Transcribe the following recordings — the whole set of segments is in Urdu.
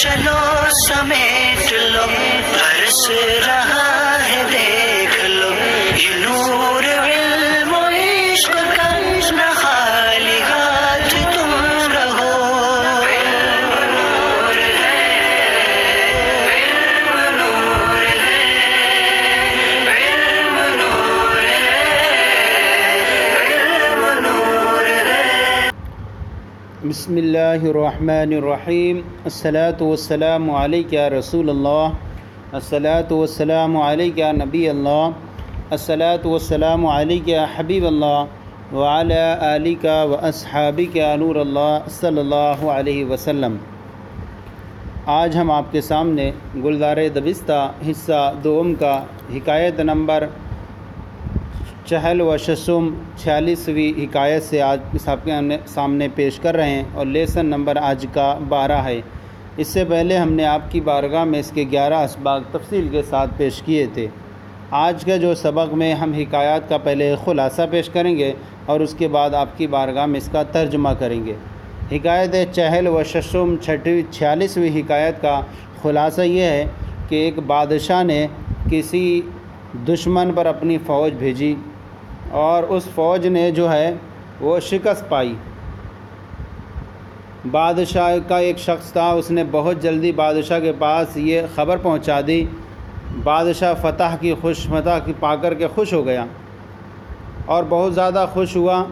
چلو سمیٹ لو، برس رہا ہے دیکھ لو، یہ نور علم و عشق کا نہ خالی ہاتھ تم رہو۔ علم نور ہے، علم نور ہے، علم نور ہے، علم نور ہے۔ بسم اللہ الرحمن الرحیم۔ الصلاۃ والسلام علیک یا رسول اللہ، الصلاۃ والسلام علیک یا نبی اللہ، الصلاۃ والسلام علیک یا حبیب اللہ وعلی آلک و اصحابک یا نور اللہ صلی اللہ علیہ وسلم۔ آج ہم آپ کے سامنے گلزار دبستہ حصہ دوم کا حکایت نمبر 46ویں حکایت سے آج آپ کے سامنے پیش کر رہے ہیں، اور لیسن نمبر آج کا 12 ہے۔ اس سے پہلے ہم نے آپ کی بارگاہ میں اس کے 11 اسباق تفصیل کے ساتھ پیش کیے تھے۔ آج کے جو سبق میں ہم حکایات کا پہلے خلاصہ پیش کریں گے اور اس کے بعد آپ کی بارگاہ میں اس کا ترجمہ کریں گے۔ حکایت 46ویں حکایت کا خلاصہ یہ ہے کہ ایک بادشاہ نے کسی دشمن پر اپنی فوج بھیجی اور اس فوج نے جو ہے وہ شکست پائی۔ بادشاہ کا ایک شخص تھا، اس نے بہت جلدی بادشاہ کے پاس یہ خبر پہنچا دی۔ بادشاہ فتح کی پا کر کے خوش ہو گیا اور بہت زیادہ خوش ہوا۔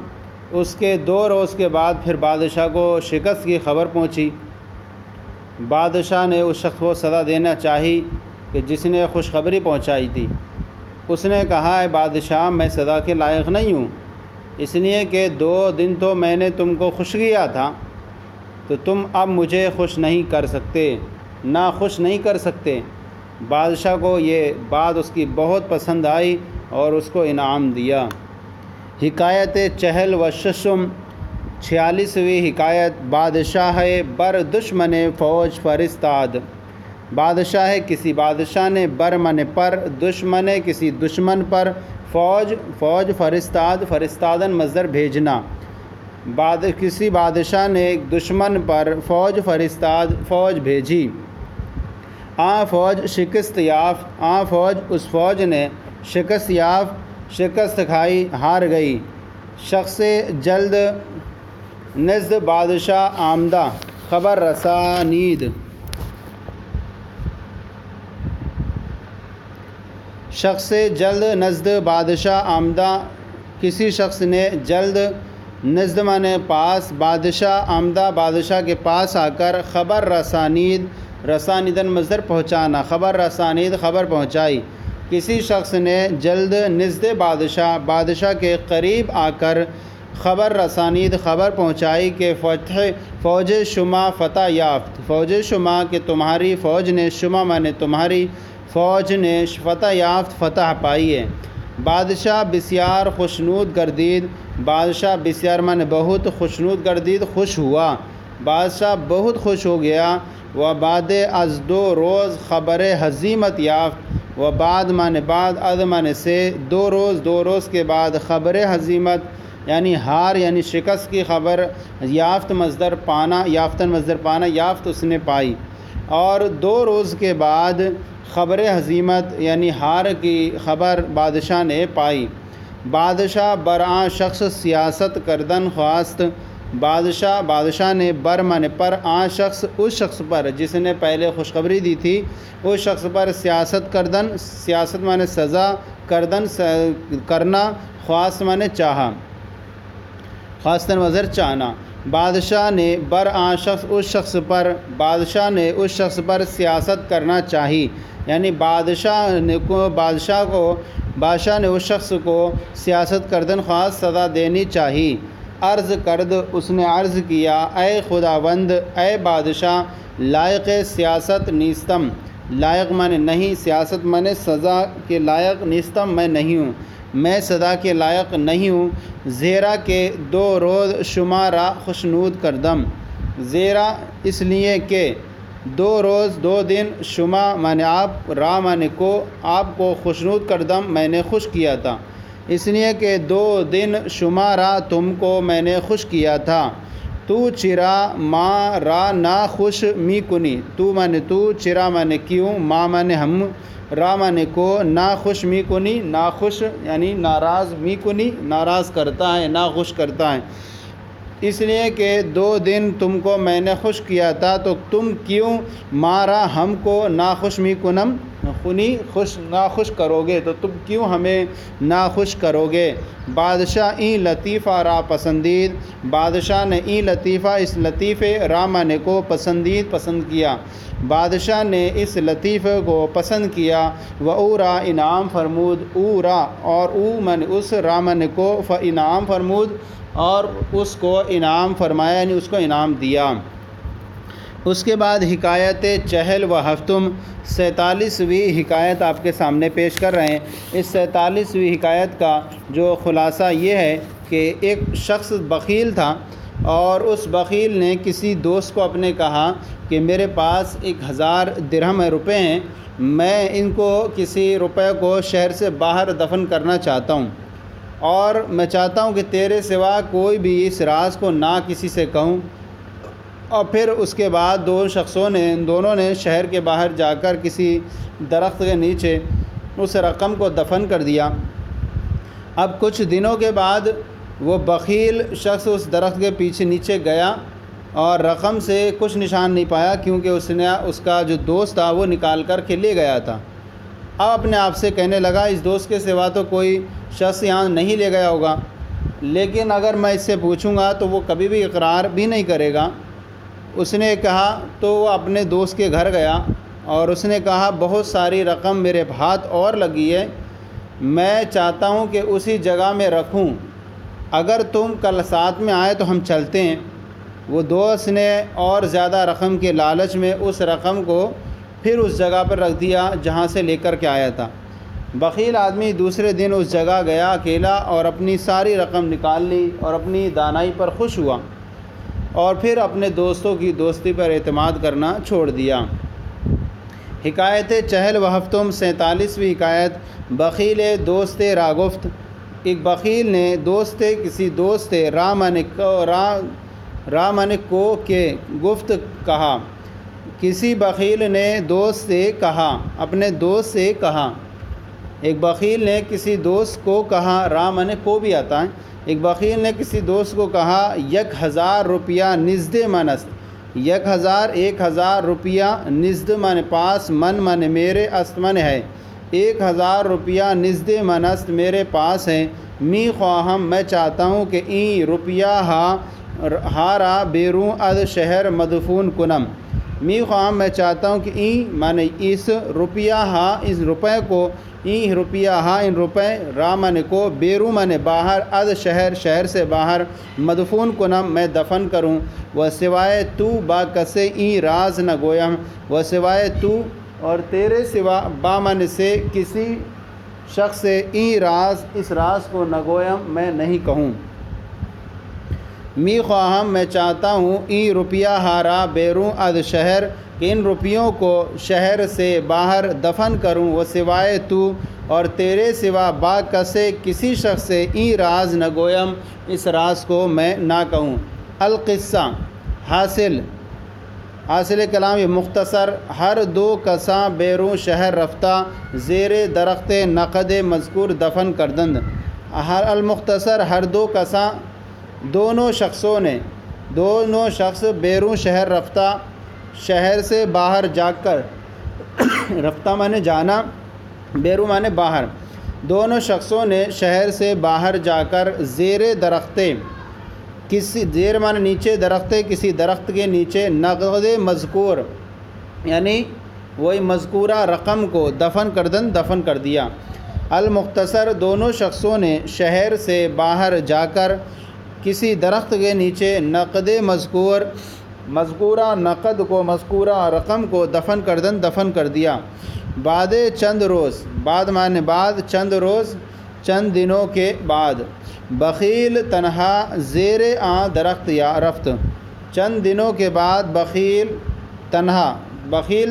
اس کے 2 روز کے بعد پھر بادشاہ کو شکست کی خبر پہنچی۔ بادشاہ نے اس شخص کو سزا دینا چاہی کہ جس نے خوشخبری پہنچائی تھی۔ اس نے کہا، اے بادشاہ، میں سزا کے لائق نہیں ہوں، اس لیے کہ 2 دن تو میں نے تم کو خوش کیا تھا، تو تم اب مجھے خوش نہیں کر سکتے، خوش نہیں کر سکتے۔ بادشاہ کو یہ بات اس کی بہت پسند آئی اور اس کو انعام دیا۔ حکایت 46ویں حکایت بادشاہ بر دشمن فوج فرستاد۔ بادشاہ کسی بادشاہ نے بر من پر، دشمن کسی دشمن پر، فوج فرستادن مصدر بھیجنا۔ کسی بادشاہ نے ایک دشمن پر فوج بھیجی۔ فوج شکست یافت، اس فوج نے شکست کھائی، ہار گئی۔ شخص جلد نزد بادشاہ آمدہ، خبر رسانید۔ شخص جلد نزد بادشاہ آمدہ، کسی شخص نے جلد نزد مانے پاس، بادشاہ آمدہ بادشاہ کے پاس آ کر، خبر رسانیدن مصدر پہنچانا، خبر رسانید خبر پہنچائی۔ کسی شخص نے جلد نزد بادشاہ کے قریب آ کر خبر رسانید خبر پہنچائی کہ فوج شما فتح یافت، فوج شما کہ تمہاری فوج نے، شما مانے تمہاری فوج نے، فتح یافت فتح پائی ہے۔ بادشاہ بسیار خوشنود گردید، بادشاہ بسیار مانے بہت، خوشنود گردید خوش ہوا، بادشاہ بہت خوش ہو گیا۔ و بعد از 2 روز خبر ہزیمت یافت، و بعد مانے بعد، از مانے سے، 2 روز کے بعد خبر ہزیمت یعنی ہار یعنی شکست کی خبر، یافت مصدر پانا، یافتن مصدر پانا، یافت اس نے پائی، اور 2 روز کے بعد خبر ہزیمت یعنی ہار کی خبر بادشاہ نے پائی۔ بادشاہ برآں شخص سیاست کردن خواست، بادشاہ نے بر مانے پر، شخص اس شخص پر جس نے پہلے خوشخبری دی تھی، اس شخص پر سیاست کردن، سیاست مانے سزا، کردن کرنا، خواست مانے چاہا، خواستن وزر چاہنا۔ بادشاہ نے شخص اس شخص پر، بادشاہ نے اس شخص پر سیاست کرنا چاہی، یعنی بادشاہ نے اس شخص کو سیاست کردن خواست سزا دینی چاہی۔ عرض کرد، اس نے عرض کیا، اے خداوند، اے بادشاہ، لائق سیاست نیستم، لائق مانے نہیں، سیاست مانے سزا کے لائق، نیستم میں نہیں ہوں، میں سزا کے لائق نہیں ہوں، زیرا کہ 2 روز شما را خوشنود کردم، زیرا اس لیے کہ 2 روز 2 دن، شما مانے آپ، را مانے کو، آپ کو، خوشنود کردم میں نے خوش کیا تھا، اس لیے کہ 2 دن شما را تم کو میں نے خوش کیا تھا۔ تو چرا ما را نا خوش می کنی، تو مانے تو، چرا مانے کیوں، ما مانے ہم، را مانے کو، نا خوش می کنی ناخوش یعنی ناراض، می کنی ناراض کرتا ہے، ناخوش کرتا ہے، اس لیے کہ 2 دن تم کو میں نے خوش کیا تھا تو تم کیوں مارا ہم کو ناخوش می کنم خنی خوش ناخوش کرو گے، تو تم کیوں ہمیں ناخوش کرو گے۔ بادشاہ این لطیفہ را پسندید، بادشاہ نے این لطیفہ اس لطیفے را مانے کو پسندید پسند کیا، بادشاہ نے اس لطیفے کو پسند کیا، و او را انعام فرمود، او را اور او من اس، را مانے کو انعام فرمود اور اس کو انعام فرمایا یعنی اس کو انعام دیا۔ اس کے بعد حکایت چہل و ہفتم 47ویں حکایت آپ کے سامنے پیش کر رہے ہیں۔ اس 47ویں حکایت کا جو خلاصہ یہ ہے کہ ایک شخص بخیل تھا اور اس بخیل نے کسی دوست کو اپنے کہا کہ میرے پاس 1000 درہم روپے ہیں، میں ان کو کسی روپے کو شہر سے باہر دفن کرنا چاہتا ہوں اور میں چاہتا ہوں کہ تیرے سوا کوئی بھی اس راز کو نہ کسی سے کہوں۔ اور پھر اس کے بعد دونوں نے شہر کے باہر جا کر کسی درخت کے نیچے اس رقم کو دفن کر دیا۔ اب کچھ دنوں کے بعد وہ بخیل شخص اس درخت کے پیچھے نیچے گیا اور رقم سے کچھ نشان نہیں پایا، کیونکہ اس کا جو دوست تھا وہ نکال کر کے لے گیا تھا۔ اب اپنے آپ سے کہنے لگا اس دوست کے سوا تو کوئی شخص یہاں نہیں لے گیا ہوگا، لیکن اگر میں اس سے پوچھوں گا تو وہ کبھی بھی اقرار بھی نہیں کرے گا۔ اس نے کہا تو وہ اپنے دوست کے گھر گیا اور اس نے کہا بہت ساری رقم میرے ہاتھ اور لگی ہے، میں چاہتا ہوں کہ اسی جگہ میں رکھوں، اگر تم کل ساتھ میں آئے تو ہم چلتے ہیں۔ وہ دوست نے اور زیادہ رقم کے لالچ میں اس رقم کو پھر اس جگہ پر رکھ دیا جہاں سے لے کر کے آیا تھا۔ بخیل آدمی دوسرے دن اس جگہ گیا اکیلا اور اپنی ساری رقم نکال لی اور اپنی دانائی پر خوش ہوا اور پھر اپنے دوستوں کی دوستی پر اعتماد کرنا چھوڑ دیا۔ حکایت چہل و ہفتم 47ویں حکایت بخیل دوست را گفت۔ ایک بخیل نے کسی دوست را مانے کو کے گفت کہا، کسی بخیل نے دوست سے کہا، اپنے دوست سے کہا۔ ایک بخیل نے کسی دوست کو کہا، را مانے کو بھی آتا ہے، ایک بخیل نے کسی دوست کو کہا 1000 روپیہ نزد من است، 1000 روپیہ نزد مانے پاس، من مانے میرے، است مانے ہے، 1000 روپیہ نزد من است میرے پاس ہے، می خواہم میں چاہتا ہوں کہ این روپیہ ہارا بیرون از شہر مدفون کنم، می خواہم میں چاہتا ہوں کہ این مانے اس روپیہ اس روپے کو، این روپیہ ان روپے، را مانے کو، بیرون مانے باہر، از شہر سے باہر، مدفون کنم میں دفن کروں، و سوائے تو با کسے این راز نہ گویم، و سوائے تو اور تیرے سوا، با مانے سے کسی شخص سے، این راز اس راز کو نہ گویم میں نہیں کہوں۔ می خواہم میں چاہتا ہوں، این روپیہ ہارا بیرون از شہر کہ ان روپیوں کو شہر سے باہر دفن کروں، وہ سوائے تو اور تیرے سوا، با کسے کسی شخص سے، این راز نہ گویم اس راز کو میں نہ کہوں۔ القصہ حاصل کلام یہ مختصر، ہر 2 کساں بیرون شہر رفتہ، زیر درخت نقد مذکور دفن کردند۔ المختصر ہر 2 کساں، دونوں شخص بیرون شہر رفتہ، شہر سے باہر جا کر، رفتہ مانے جانا، بیرون مانے باہر، دونوں شخصوں نے شہر سے باہر جا کر زیر درختے، کسی زیر مانے نیچے درختے، کسی درخت کے نیچے، نقد مذکور یعنی وہی مذکورہ رقم کو، دفن کر دیا۔ المختصر دونوں شخصوں نے شہر سے باہر جا کر کسی درخت کے نیچے نقد مذکورہ نقد کو، مذکورہ رقم کو دفن کر دیا۔ بعد چند روز، بعد مانے بعد، چند روز چند دنوں کے بعد، بخیل تنہا زیر درخت یا رفت، چند دنوں کے بعد بخیل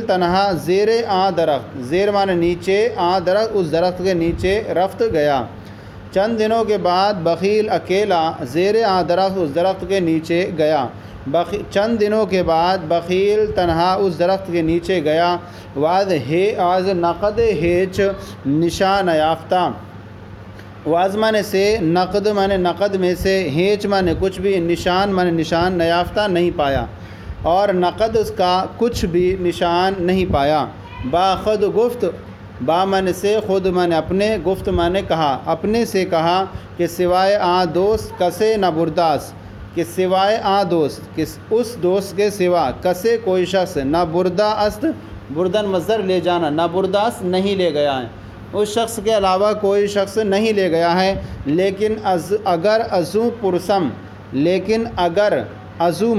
تنہا زیر درخت، زیر مانے نیچے، درخت اس درخت کے نیچے رفت گیا۔ چند دنوں کے بعد بخیل اکیلا زیر درخت اس درخت کے نیچے گیا۔ چند دنوں کے بعد بخیل تنہا اس درخت کے نیچے گیا۔ آز نقد ہیچ نشان یافتہ، واز مانے سے، نقد مانے نقد میں سے، ہیچ مانے کچھ بھی، نشان مانے نشان، نیافتہ نہیں پایا، اور نقد اس کا کچھ بھی نشان نہیں پایا۔ با خود گفت، با مانے سے، خود مانے اپنے، گفت مانے کہا، اپنے سے کہا کہ سوائے آ دوست کسے نہ برداس، کہ سوائے آ دوست، کہ اس دوست کے سوا، کسے کوئی شخص، نہ بردہ است، بردن مصدر لے جانا، نہ برداس نہیں لے گیا ہے، اس شخص کے علاوہ کوئی شخص نہیں لے گیا ہے۔ لیکن اگر ازو پرسم، لیکن اگر ازو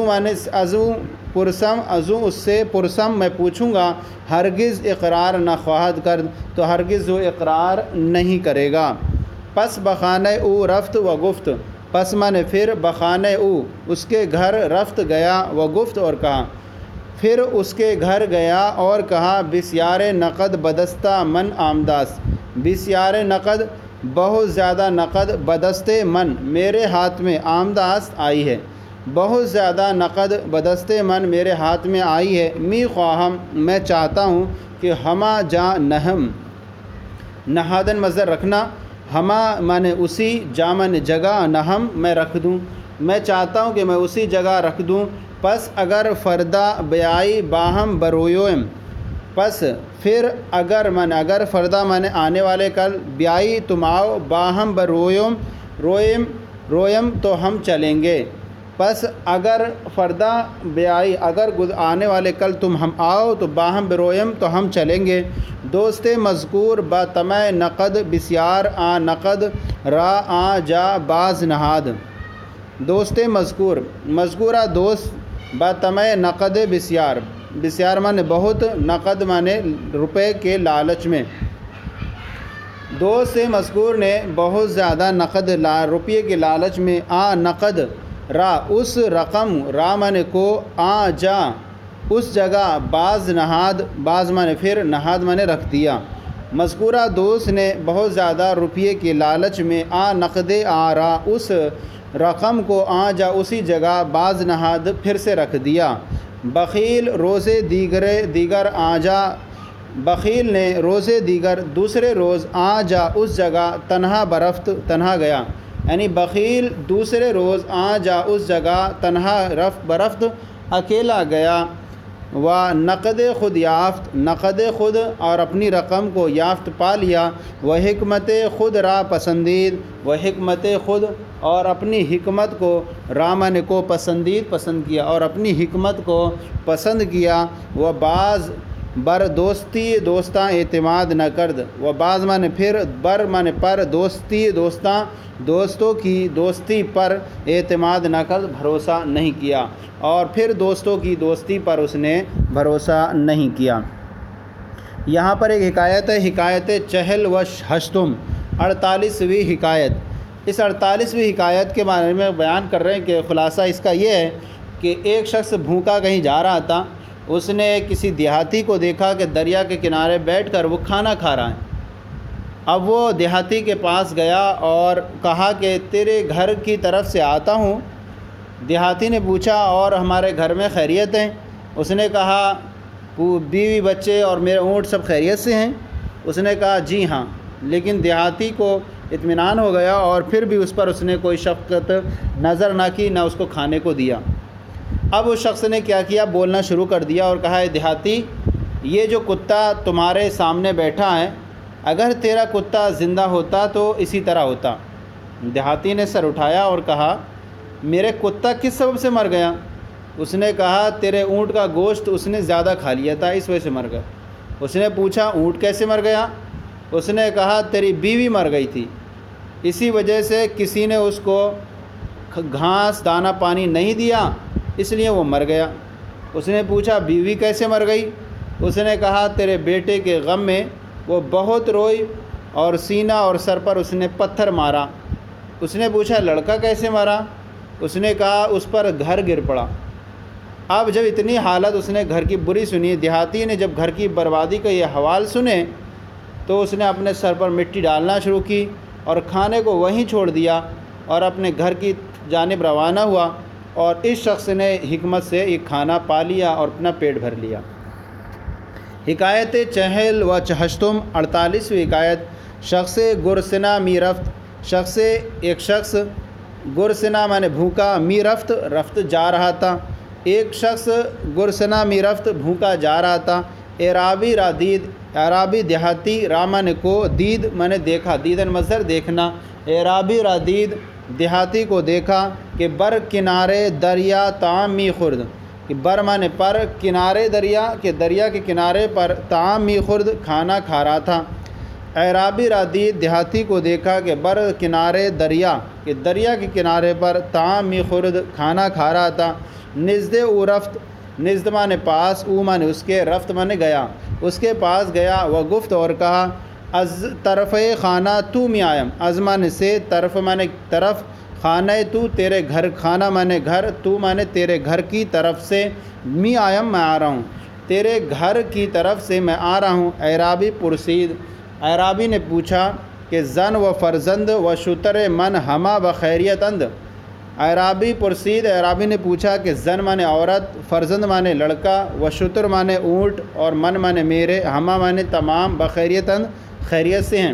مانے ازو پرسم، ازو اس سے پرسم میں پوچھوں گا، ہرگز اقرار نہ خواہد کر، تو ہرگز وہ اقرار نہیں کرے گا۔ پس بخانہ او رفت و گفت، پس مانے پھر، بخانہ او اس کے گھر، رفت گیا، و گفت اور کہا، پھر اس کے گھر گیا اور کہا، بسیار نقد بدستہ من آمداس، بسیار نقد بہت زیادہ نقد، بدستے من میرے ہاتھ میں، آمداس آئی ہے، بہت زیادہ نقد بدستے من میرے ہاتھ میں آئی ہے۔ می خواہم میں چاہتا ہوں کہ ہما جا نہم، نہادن مصدر رکھنا، ہما مانے اسی، جا مانے جگہ، نہم میں رکھ دوں، میں چاہتا ہوں کہ میں اسی جگہ رکھ دوں۔ پس اگر فردا بیائی باہم برویم، پس پھر اگر مانے اگر، فردا مانے آنے والے کل، بیائی تم آؤ، باہم برویم، رویم تو ہم چلیں گے۔ پس اگر فردا بیائی، اگر آنے والے کل تم ہم آؤ، تو باہم برویم تو ہم چلیں گے۔ دوست مذکور با طمع نقد بسیار آ نقد را آ جا باز نہاد، دوست مذکور، مذکورہ دوست، با طمع نقد بسیار، بسیار مانے بہت، نقد مانے روپے کے لالچ میں، دوست مذکور نے بہت زیادہ نقد روپیے کے لالچ میں، آ نقد را اس رقم، را مانے کو، آ جا اس جگہ، باز نہاد، باز مانے پھر، نہاد مانے رکھ دیا۔ مذکورہ دوست نے بہت زیادہ روپیے کے لالچ میں، آ نقد آ را اس رقم کو، آ جا اسی جگہ، باز نہاد پھر سے رکھ دیا۔ بخیل روزے دیگر آ جا، بخیل نے روزے دیگر دوسرے روز، آ جا اس جگہ، تنہا برفت تنہا گیا، یعنی بخیل دوسرے روز، آ جا اس جگہ، تنہا برفت اکیلا گیا۔ و نقد خود یافت، نقد خود اور اپنی رقم کو، یافت پا لیا۔ وہ حکمت خود را پسندید، وہ حکمت خود اور اپنی حکمت کو، رامن کو پسندید پسند کیا، اور اپنی حکمت کو پسند کیا۔ وہ بعض بر دوستی دوستاں اعتماد نہ کرد، وہ بعض مانے پھر، بر مانے پر، دوستی دوستاں دوستوں کی دوستی پر اعتماد نہ کرد بھروسہ نہیں کیا، اور پھر دوستوں کی دوستی پر اس نے بھروسہ نہیں کیا۔ یہاں پر ایک حکایت ہے، حکایت چہل و ہشتم، 48ویں حکایت۔ اس 48ویں حکایت کے بارے میں بیان کر رہے ہیں کہ خلاصہ اس کا یہ ہے کہ ایک شخص بھوکا کہیں جا رہا تھا، اس نے کسی دیہاتی کو دیکھا کہ دریا کے کنارے بیٹھ کر وہ کھانا کھا رہا ہے۔ اب وہ دیہاتی کے پاس گیا اور کہا کہ تیرے گھر کی طرف سے آتا ہوں۔ دیہاتی نے پوچھا، اور ہمارے گھر میں خیریت ہے؟ اس نے کہا، بیوی بچے اور میرے اونٹ سب خیریت سے ہیں؟ اس نے کہا جی ہاں۔ لیکن دیہاتی کو اطمینان ہو گیا، اور پھر بھی اس پر اس نے کوئی شفقت نظر نہ کی، نہ اس کو کھانے کو دیا۔ اب اس شخص نے کیا کیا، بولنا شروع کر دیا اور کہا، اے دیہاتی، یہ جو کتا تمہارے سامنے بیٹھا ہے، اگر تیرا کتا زندہ ہوتا تو اسی طرح ہوتا۔ دیہاتی نے سر اٹھایا اور کہا، میرے کتا کس سبب سے مر گیا؟ اس نے کہا، تیرے اونٹ کا گوشت اس نے زیادہ کھا لیا تھا، اس وجہ سے مر گیا۔ اس نے پوچھا، اونٹ کیسے مر گیا؟ اس نے کہا، تیری بیوی مر گئی تھی، اسی وجہ سے کسی نے اس کو گھاس دانہ پانی نہیں دیا، اس لیے وہ مر گیا۔ اس نے پوچھا، بیوی کیسے مر گئی؟ اس نے کہا، تیرے بیٹے کے غم میں وہ بہت روئی، اور سینہ اور سر پر اس نے پتھر مارا۔ اس نے پوچھا، لڑکا کیسے مرا؟ اس نے کہا، اس پر گھر گر پڑا۔ اب جب اتنی حالت اس نے گھر کی بری سنی، دیہاتی نے جب گھر کی بربادی کا یہ حوال سنے، تو اس نے اپنے سر پر مٹی ڈالنا شروع کی اور کھانے کو وہیں چھوڑ دیا اور اپنے گھر کی جانب روانہ ہوا، اور اس شخص نے حکمت سے یہ کھانا پا لیا اور اپنا پیٹ بھر لیا۔ حکایت 64 48ویں حکایت۔ شخص گرسنا می رفت، ایک شخص گرسنا مانے بھوکا، می رفت جا رہا تھا، ایک شخص گرسنا می رفت بھوکا جا رہا تھا۔ اعرابی را دید، اعرابی دیہاتی، را مانے کو، دید مانے دیکھا، دیدن مصدر دیکھنا، اعرابی را دید دیہاتی کو دیکھا کہ بر کنارے دریا طعام می خورد، کہ بر مانے پر، کنارے دریا، کہ دریا کے کنارے پر طعام می خورد کھانا کھا رہا تھا۔ اعرابی را دید دیہاتی کو دیکھا کہ بر کنارے دریا، کہ دریا کے کنارے پر طعام می خورد کھانا کھا رہا تھا۔ نزد او رفت، نزد مانے پاس، او مانے اس کے، رفت مانے گیا، اس کے پاس گیا، وہ گفت اور کہا، از طرف خانہ تو می آیم، از مانے سے، طرف مانے طرف، خانہ تو تیرے گھر، خانہ مانے گھر، تو مانے تیرے گھر کی طرف سے، می آیم میں آ رہا ہوں، تیرے گھر کی طرف سے میں آ رہا ہوں۔ اعرابی پرسید، اعرابی نے پوچھا کہ زن و فرزند و شتر من ہما بخیریت اند۔ اعرابی پرسید، اعرابی نے پوچھا کہ زن مانے عورت، فرزند مانے لڑکا، و شتر مانے اونٹ، اور من مانے میرے، ہما مانے تمام، بخیریت اند خیریت سے ہیں۔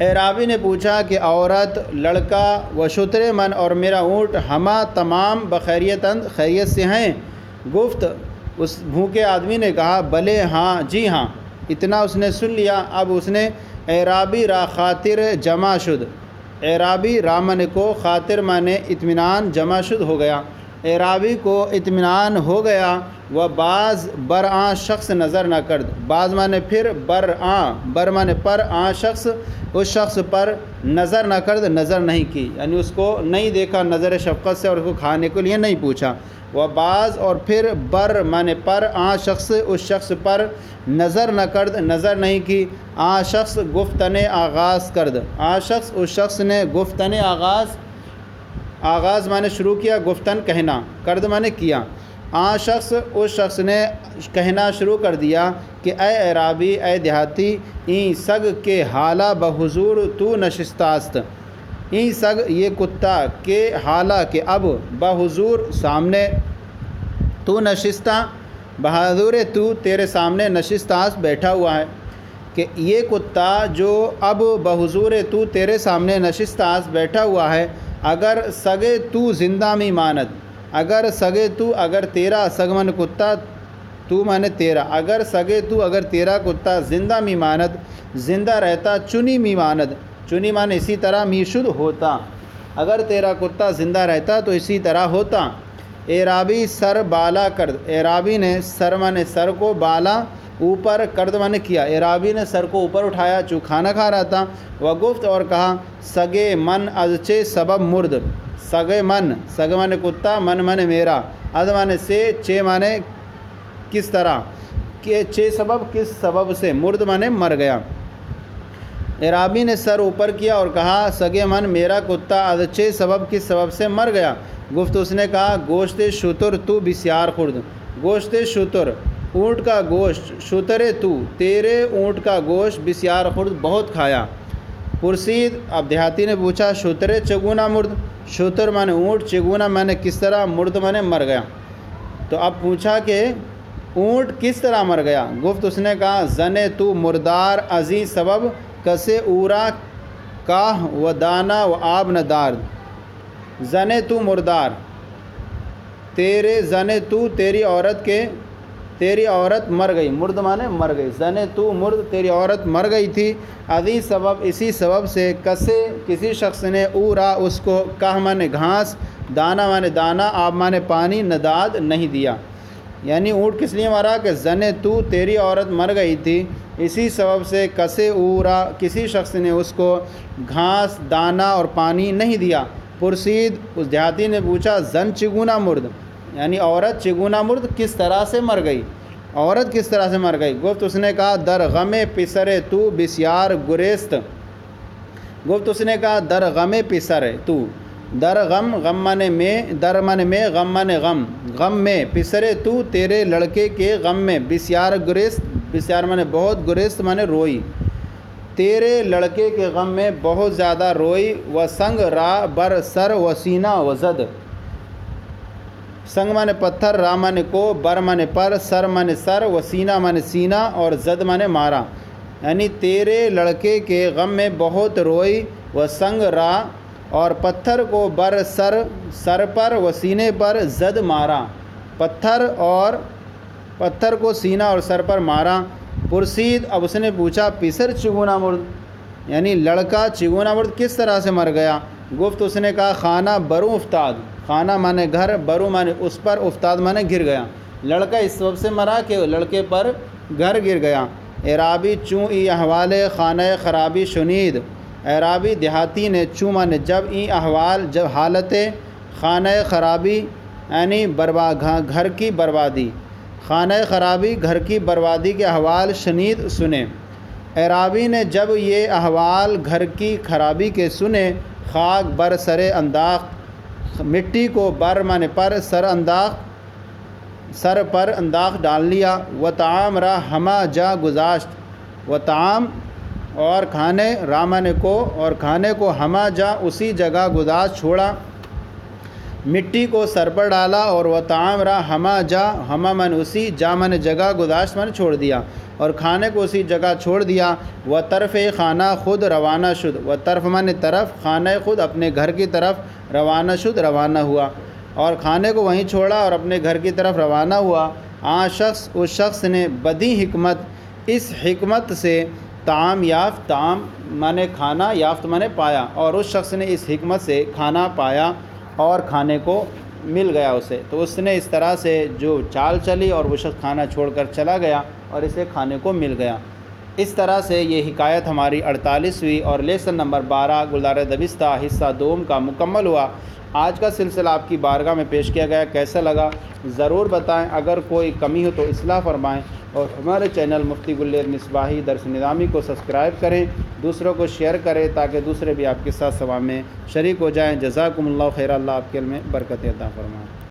اعرابی نے پوچھا کہ عورت، لڑکا، و شتر من اور میرا اونٹ، ہما تمام، بخیریت اند خیریت سے ہیں۔ گفت، اس بھوکے آدمی نے کہا، بلے ہاں، جی ہاں۔ اتنا اس نے سن لیا، اب اس نے اعرابی را خاطر جمع شد، اعرابی را مانے کو، خاطر مانے اطمینان، جمع شد ہو گیا، اعرابی کو اطمینان ہو گیا۔ و بعض برآں شخص نظر نہ کرد، بعض مانے پھر، برآں، بر مانے پر، آں شخص، اس شخص پر نظر نہ کرد، نظر نہیں کی، یعنی اس کو نہیں دیکھا نظر شفقت سے اور اس کو کھانے کے لیے نہیں پوچھا۔ و بعض اور پھر، بر مانے پر، آں شخص، اس شخص پر نظر نہ کرد، نظر نہیں کی، آں شخص گفتن آغاز کرد، آں شخص، اس شخص نے گفتن آغاز مانے شروع کیا، گفتن کہنا، کرد مانے کیا، آں شخص، اس شخص نے کہنا شروع کر دیا کہ اے اعرابی، اے دیہاتی، این سگ کے حالہ بحضور تو نشستاست، این سگ یہ کتا کے حالہ کہ اب، بحضور سامنے، تو نشستہ، بہادر تو تیرے سامنے، نشستاست بیٹھا ہوا ہے، کہ یہ کتا جو اب بحضور تو تیرے سامنے نشستاست بیٹھا ہوا ہے، اگر سگے تو زندہ می ماند، اگر سگے تو، اگر تیرا، سگ من کتا، تو مانے تیرا، اگر سگے تو، اگر تیرا کتا زندہ می ماند، زندہ رہتا، چنی می ماند، چنی مانے اسی طرح، می شد ہوتا، اگر تیرا کتا زندہ رہتا تو اسی طرح ہوتا۔ اعرابی سر بالا کرد، اعرابی نے سر مانے سر کو، بالا اوپر، کرد مانے کیا، اعرابی نے سر کو اوپر اٹھایا چوں کھانا کھا رہا تھا۔ وہ گفت اور کہا، سگے من از چے سبب مرد، سگے من، سگ مانے کتا، من مانے میرا، از مانے سے، چے مانے کس طرح، کہ چے سبب کس سبب سے، مرد مانے مر گیا۔ اعرابی نے سر اوپر کیا اور کہا، سگے من میرا کتا از چے سبب کس سبب سے مر گیا۔ گفت، اس نے کہا، گوشت شتر تو بسیار خورد، گوشت شتر، اونٹ کا گوشت، شترے تو تیرے اونٹ کا گوشت، بسیار خورد بہت کھایا۔ پرسید، اب دیہاتی نے پوچھا، شترے چگونا مرد، شتر مانے اونٹ، چگونا مانے کس طرح، مرد مانے مر گیا، تو اب پوچھا کہ اونٹ کس طرح مر گیا۔ گفت، اس نے کہا، زنے تو مردار ازی سبب کسے اورا کاہ و دانا و آب ندار، زنے تو مردار، تیرے زنے تو تیری عورت کے، تیری عورت مر گئی، مرد مانے مر گئی، زنے تو مرد تیری عورت مر گئی تھی، ادھی سبب اسی سبب سے، کسے کسی شخص نے، اورا اس کو، کاہ مانے گھاس، دانا مانے دانا، آب مانے پانی، نداد نہیں دیا، یعنی اونٹ کس لیے مارا کہ زنے تو تیری عورت مر گئی تھی، اسی سبب سے، کسے اورا کسی شخص نے اس کو گھاس، دانا اور پانی نہیں دیا۔ پرسید، اس دیہاتی نے پوچھا، زن چگونا مرد، یعنی عورت چگونا مرد کس طرح سے مر گئی، عورت کس طرح سے مر گئی۔ گفت، اس نے کہا، در غم پسر تو بسیار گریست، گفت، اس نے کہا، در غم پسر تو، در غم، غم مانے میں، در مانے میں، غم مانے غم، غم میں، پسرے تو تیرے لڑکے کے غم میں، بسیار گریست، بسیار مانے بہت، گریست مانے روئی، تیرے لڑکے کے غم میں بہت زیادہ روئی، و سنگ را بر سر و سینہ و زد۔ سنگ مانے پتھر، را مانے کو، بر مانے پر، سر مانے سر، و سینہ مانے سینہ، اور زد مانے مارا۔ یعنی تیرے لڑکے کے غم میں بہت روئی، و سنگ را اور پتھر کو بر سر، سر پر، و سینے پر، زد مارا، پتھر کو سینہ اور سر پر مارا۔ پرسید، اب اس نے پوچھا، پسر چگونا مرد، یعنی لڑکا چگونا مرد کس طرح سے مر گیا؟ گفت، اس نے کہا، خانہ برو افتاد، خانہ مانے گھر، برو مانے اس پر، افتاد مانے گر گیا۔ لڑکا اس سبب سے مرا کہ لڑکے پر گھر گر گیا۔ اعرابی، چوں ای احوال خانہ خرابی شنید۔ اعرابی دیہاتی نے چوں مانے جب، ای احوال جب حالت خانہ خرابی یعنی گھر کی بربادی، خانہ خرابی گھر کی بربادی کے احوال شنید سنے۔ اعرابی نے جب یہ احوال گھر کی خرابی کے سنے، خاک بر سر انداخت، مٹی کو بر مانے پر، سر پر انداخت ڈال لیا۔ و طعام را ہما جا گذاشت، و طعام اور کھانے، را مانے کو اور کھانے کو، ہما جا اسی جگہ گذاشت چھوڑا، مٹی کو سر پر ڈالا، اور و طعام را ہما جا، ہما من اسی، جا من جگہ، گذاشت من چھوڑ دیا، اور کھانے کو اسی جگہ چھوڑ دیا۔ و طرف خانہ خود روانہ شد، و طرف من طرف، خانہ خود اپنے گھر کی طرف، روانہ شد روانہ ہوا، اور کھانے کو وہیں چھوڑا اور اپنے گھر کی طرف روانہ ہوا۔ شخص، اس شخص نے بدی حکمت، اس حکمت سے طعام یافت، طعام مانے کھانا، یافت مانے پایا، اور اس شخص نے اس حکمت سے کھانا پایا اور کھانے کو مل گیا اسے۔ تو اس نے اس طرح سے جو چال چلی اور وہ شخص کھانا چھوڑ کر چلا گیا اور اسے کھانے کو مل گیا۔ اس طرح سے یہ حکایت ہماری 48ویں اور لیسن نمبر 12 گلزار دبستہ حصہ دوم کا مکمل ہوا۔ آج کا سلسلہ آپ کی بارگاہ میں پیش کیا گیا، کیسا لگا ضرور بتائیں، اگر کوئی کمی ہو تو اصلاح فرمائیں، اور ہمارے چینل مفتی گلیر مصباحی درس نظامی کو سبسکرائب کریں، دوسروں کو شیئر کریں تاکہ دوسرے بھی آپ کے ساتھ ثواب میں شریک ہو جائیں۔ جزاکم اللہ خیر، اللہ آپ کے علم میں برکت عطا فرمائے۔